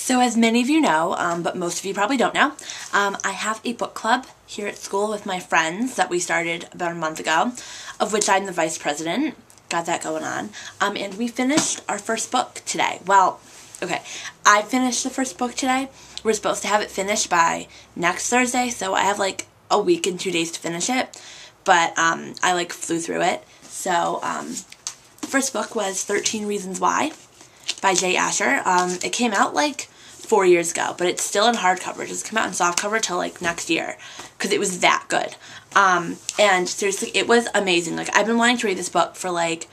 So as many of you know, but most of you probably don't know, I have a book club here at school with my friends that we started about a month ago, of which I'm the vice president. Got that going on. And we finished our first book today. Well, okay, I finished the first book today. We're supposed to have it finished by next Thursday, so I have like a week and 2 days to finish it. But I like flew through it. So the first book was 13 Reasons Why by ASHER. It came out like 4 years ago, but it's still in hardcover. It doesn't come out in softcover till like next year because it was that good. And seriously, it was amazing. Like, I've been wanting to read this book for like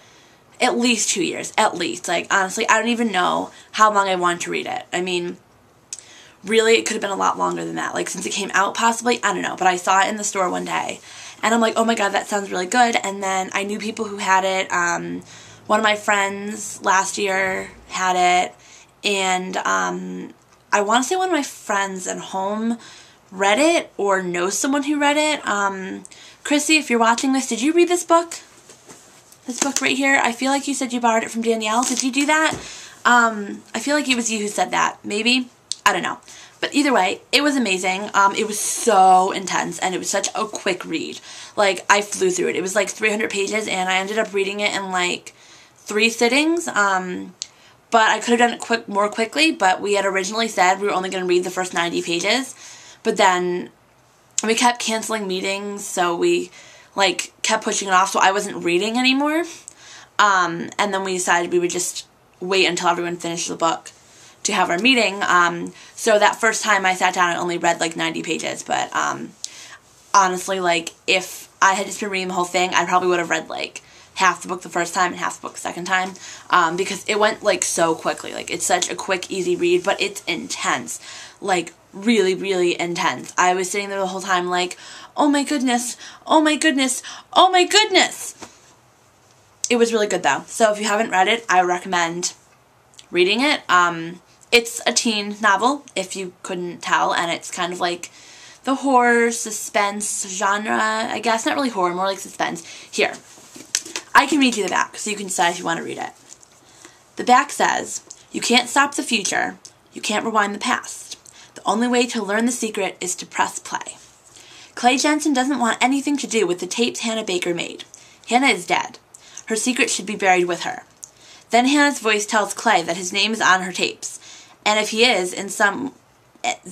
at least 2 years, at least. Like, honestly, I don't even know how long I wanted to read it. I mean, really, it could have been a lot longer than that. Like, since it came out, possibly, I don't know. But I saw it in the store one day, and I'm like, oh my god, that sounds really good. And then I knew people who had it. One of my friends last year had it, and I want to say one of my friends at home read it or knows someone who read it. Chrissy, if you're watching this, did you read this book? This book right here? I feel like you said you borrowed it from Danielle. Did you do that? I feel like it was you who said that. Maybe? I don't know. But either way, it was amazing. It was so intense, and it was such a quick read. Like, I flew through it. It was like 300 pages, and I ended up reading it in like 3 sittings. But I could have done it more quickly, but we had originally said we were only going to read the first 90 pages. But then we kept canceling meetings, so we like kept pushing it off, so I wasn't reading anymore. And then we decided we would just wait until everyone finished the book to have our meeting. So that first time I sat down, I only read like 90 pages. But honestly, like, if I had just been reading the whole thing, I probably would have read like half the book the first time and half the book the second time, because it went like so quickly. Like, it's such a quick, easy read, but it's intense. Like, really, really intense. I was sitting there the whole time like, oh my goodness, oh my goodness, oh my goodness. It was really good though. So if you haven't read it, I recommend reading it. It's a teen novel, if you couldn't tell, and it's kind of like the horror, suspense genre, I guess. Not really horror, more like suspense. Here, I can read you the back so you can decide if you want to read it. The back says, "You can't stop the future. You can't rewind the past. The only way to learn the secret is to press play. Clay Jensen doesn't want anything to do with the tapes Hannah Baker made. Hannah is dead. Her secret should be buried with her. Then Hannah's voice tells Clay that his name is on her tapes, and if he is in some... Let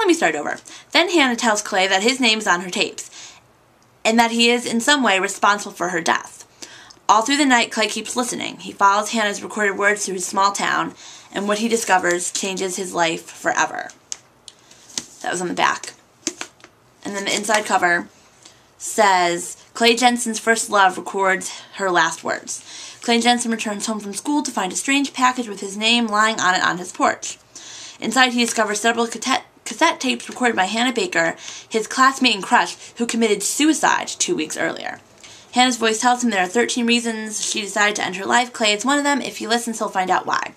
me start over. Then Hannah tells Clay that his name is on her tapes, and that he is in some way responsible for her death. All through the night, Clay keeps listening. He follows Hannah's recorded words through his small town, and what he discovers changes his life forever." That was on the back. And then the inside cover says, "Clay Jensen's first love records her last words. Clay Jensen returns home from school to find a strange package with his name lying on it on his porch. Inside, he discovers several cassette tapes recorded by Hannah Baker, his classmate and crush, who committed suicide 2 weeks earlier. Hannah's voice tells him there are 13 reasons she decided to end her life. Clay is one of them. If he listens, he'll find out why.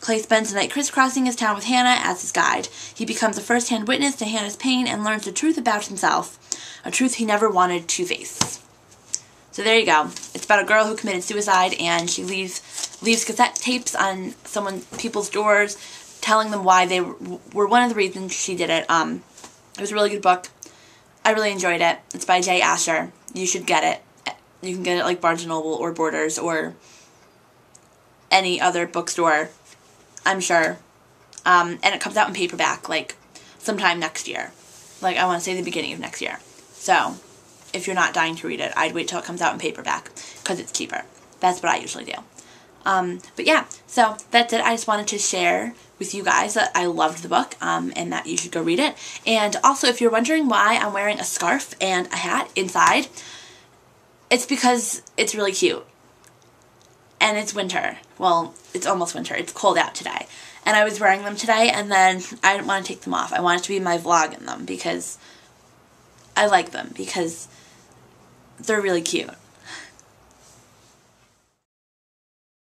Clay spends the night crisscrossing his town with Hannah as his guide. He becomes a first-hand witness to Hannah's pain and learns the truth about himself, a truth he never wanted to face." So there you go. It's about a girl who committed suicide, and she leaves cassette tapes on people's doors, telling them why they were one of the reasons she did it. It was a really good book. I really enjoyed it. It's by ASHER. You should get it. You can get it like Barnes & Noble or Borders or any other bookstore, I'm sure. And it comes out in paperback like sometime next year. Like, I want to say the beginning of next year. So if you're not dying to read it, I'd wait till it comes out in paperback because it's cheaper. That's what I usually do. But yeah, so that's it. I just wanted to share with you guys that I loved the book, and that you should go read it. And also, if you're wondering why I'm wearing a scarf and a hat inside, it's because it's really cute. And it's winter. Well, it's almost winter. It's cold out today. And I was wearing them today, and then I didn't want to take them off. I wanted to be in my vlog in them because I like them, because they're really cute.